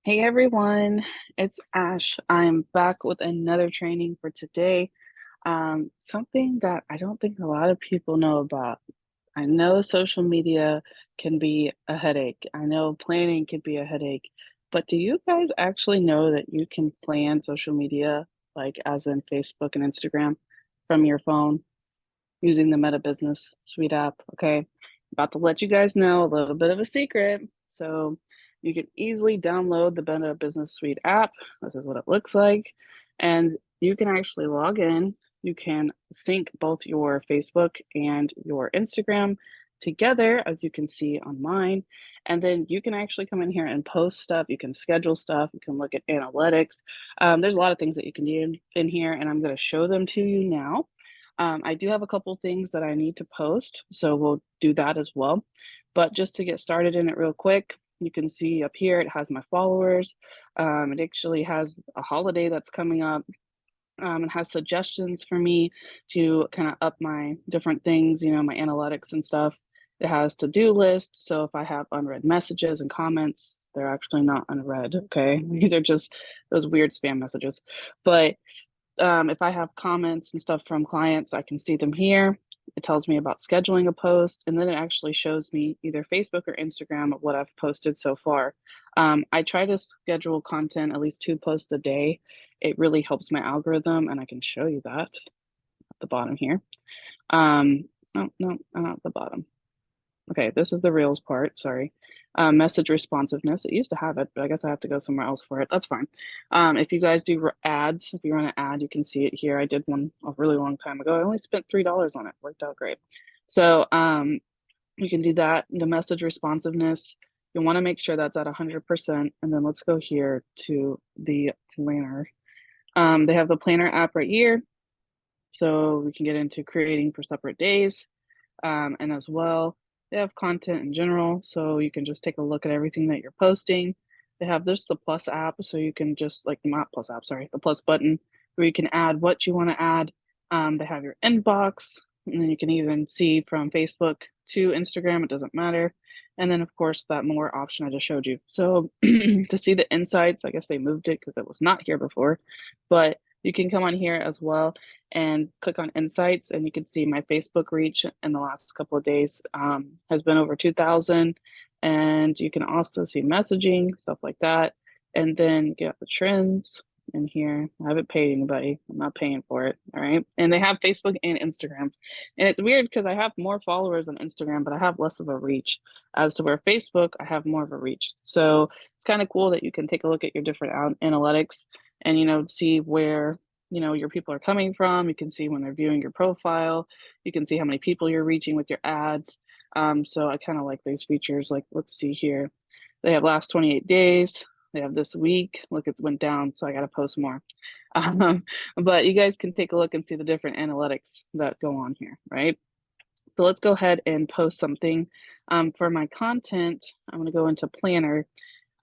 Hey everyone, it's Ash. I'm back with another training for today. Something that I don't think a lot of people know about. I know social media can be a headache. I know planning can be a headache, but do you guys actually know that you can plan social media, like as in Facebook and Instagram, from your phone using the Meta Business Suite app? Okay, about to let you guys know a little bit of a secret. So you can easily download the Meta Business Suite app. This is what it looks like. And you can actually log in. You can sync both your Facebook and your Instagram together, as you can see on mine. And then you can actually come in here and post stuff. You can schedule stuff. You can look at analytics. There's a lot of things that you can do in here, and I'm going to show them to you now. I do have a couple things that I need to post, so we'll do that as well. But just to get started in it real quick, you can see up here it has my followers. It actually has a holiday that's coming up. It has suggestions for me to kind of up my different things, my analytics and stuff. It has to-do lists, so if I have unread messages and comments, they're actually not unread, okay? These are just those weird spam messages. But if I have comments and stuff from clients, I can see them here. It tells me about scheduling a post, and then it actually shows me either Facebook or Instagram of what I've posted so far. I try to schedule content at least 2 posts a day. It really helps my algorithm, and I can show you that at the bottom here. Oh, no, not at the bottom. Okay, this is the Reels part, sorry. Message responsiveness. It used to have it, but I guess I have to go somewhere else for it. That's fine. If you guys do ads, if you run an ad, you can see it here. I did one a really long time ago. I only spent $3 on it. Worked out great. So you can do that. The message responsiveness, you want to make sure that's at 100%. And then let's go here to the planner. They have the planner app right here. So we can get into creating for separate days. And as well, they have content in general, so you can just take a look at everything that you're posting. They have this, the plus app, so you can just like not plus app, sorry, the plus button where you can add what you want to add. They have your inbox, and then you can even see from Facebook to Instagram, it doesn't matter. And then, of course, that more option I just showed you. So to see the insights, I guess they moved it because it was not here before, but you can come on here as well and click on insights, and you can see my Facebook reach in the last couple of days has been over 2,000. And you can also see messaging, stuff like that. And then get the trends in here. I haven't paid anybody. I'm not paying for it. All right. And they have Facebook and Instagram. And it's weird because I have more followers on Instagram, but I have less of a reach. As to where Facebook, I have more of a reach. So it's kind of cool that you can take a look at your different analytics and, see where your people are coming from. You can see when they're viewing your profile. You can see how many people you're reaching with your ads. So I kind of like these features. Like, let's see here. They have last 28 days. They have this week. Look, it went down, so I got to post more. Um, but you guys can take a look and see the different analytics that go on here, right? So let's go ahead and post something. For my content, I'm going to go into Planner,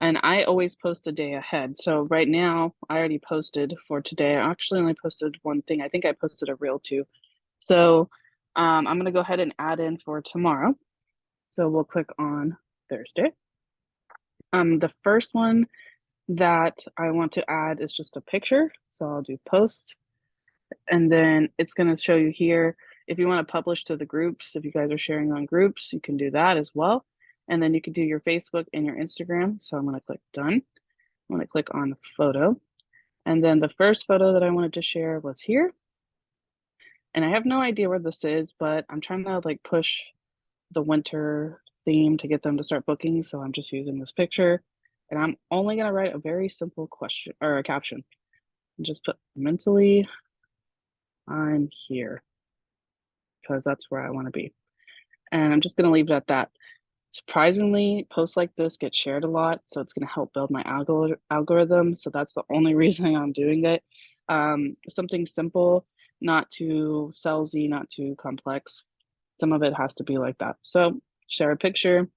and I always post a day ahead. So right now, I already posted for today. I actually only posted one thing. I think I posted a reel too. So I'm going to go ahead and add in for tomorrow. So we'll click on Thursday. The first one that I want to add is just a picture. So I'll do post, and then it's going to show you here if you want to publish to the groups. If you guys are sharing on groups, you can do that as well. And then you can do your Facebook and your Instagram. So I'm going to click done. I'm going to click on photo. And then the first photo that I wanted to share was here. And I have no idea where this is, but I'm trying to like push the winter theme to get them to start booking. So I'm just using this picture, and I'm only going to write a very simple question or a caption and just put mentally, I'm here, because that's where I want to be. And I'm just going to leave it at that. Surprisingly, posts like this get shared a lot, so it's going to help build my algorithm. So that's the only reason I'm doing it. Something simple, not too salesy, not too complex. Some of it has to be like that. So share a picture,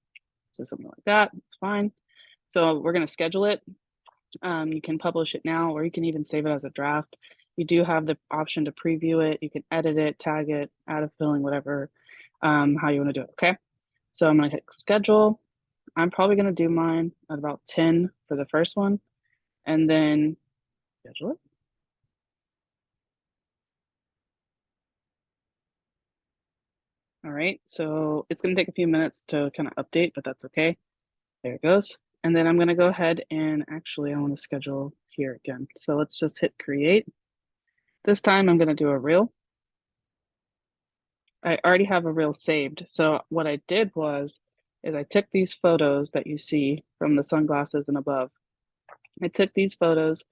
so something like that, it's fine. So we're going to schedule it. You can publish it now, or you can even save it as a draft. You do have the option to preview it. You can edit it, tag it, add a filling, whatever, how you want to do it. Okay. So I'm going to hit schedule. I'm probably gonna do mine at about 10 for the first one, and then schedule it. All right, so it's gonna take a few minutes to kind of update, but that's okay. There it goes. And then I'm gonna go ahead and actually I want to schedule here again. So let's just hit create. This time I'm gonna do a reel. I already have a reel saved. So what I did was is I took these photos that you see from the sunglasses and above. I took these photos,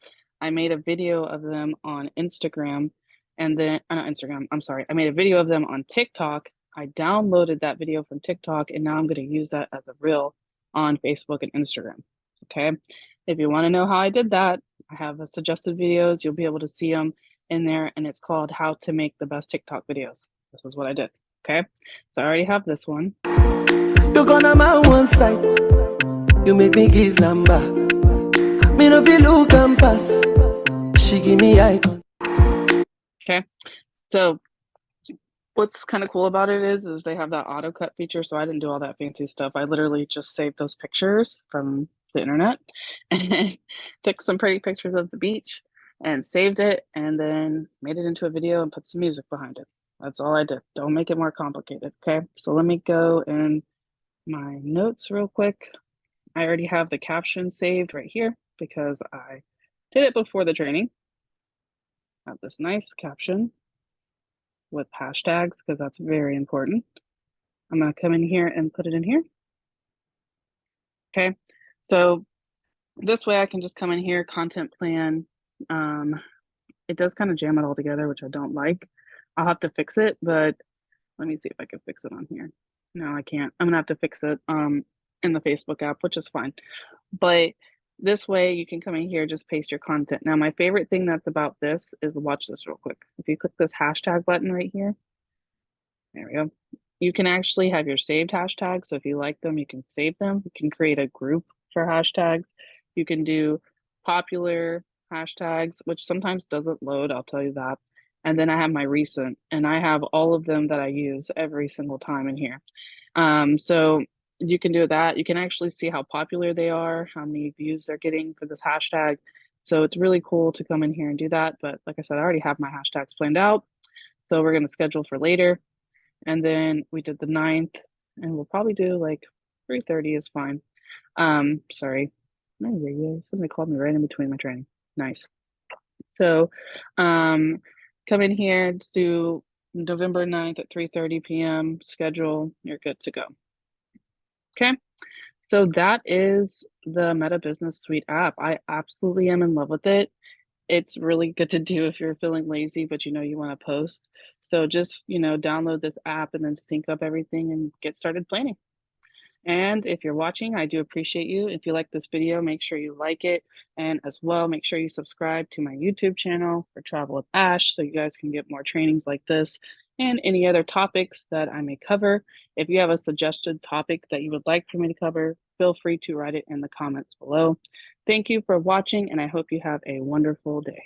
I made a video of them on Instagram, and then not Instagram, I'm sorry. I made a video of them on TikTok. I downloaded that video from TikTok, and now I'm gonna use that as a reel on Facebook and Instagram. Okay. If you want to know how I did that, I have a suggested videos. You'll be able to see them in there, and it's called How to Make the Best TikTok Videos. This is what I did. Okay. So I already have this one. You gonna my one side. You make me give number. Me no feel look and pass. She give me icon. Okay. So what's kind of cool about it is they have that auto cut feature, so I didn't do all that fancy stuff. I literally just saved those pictures from the internet and took some pretty pictures of the beach and saved it and then made it into a video and put some music behind it. That's all I did. Don't make it more complicated, okay? So let me go in my notes real quick. I already have the caption saved right here because I did it before the training. Have this nice caption with hashtags because that's very important. I'm going to come in here and put it in here. Okay, so this way I can just come in here, content plan. It does kind of jam it all together, which I don't like. I'll have to fix it, but let me see if I can fix it on here. No, I can't. I'm gonna have to fix it in the Facebook app, which is fine. But this way you can come in here, just paste your content. Now, my favorite thing that's about this is watch this real quick. If you click this hashtag button right here, there we go. You can actually have your saved hashtags. So if you like them, you can save them. You can create a group for hashtags. You can do popular hashtags, which sometimes doesn't load, I'll tell you that. And then I have my recent, and I have all of them that I use every single time in here. So you can do that. You can actually see how popular they are, how many views they're getting for this hashtag. So it's really cool to come in here and do that. But like I said, I already have my hashtags planned out. So we're going to schedule for later. And then we did the 9th, and we'll probably do like 3:30 is fine. Sorry. Somebody called me right in between my training. Nice. So come in here, let's do November 9th at 3:30 p.m. schedule. You're good to go. Okay. So that is the Meta Business Suite app. I absolutely am in love with it. It's really good to do if you're feeling lazy, but you know you want to post. So just, download this app and then sync up everything and get started planning. And if you're watching, I do appreciate you. If you like this video, make sure you like it. And as well, make sure you subscribe to my YouTube channel for Travel with Ash so you guys can get more trainings like this and any other topics that I may cover. If you have a suggested topic that you would like for me to cover, feel free to write it in the comments below. Thank you for watching, and I hope you have a wonderful day.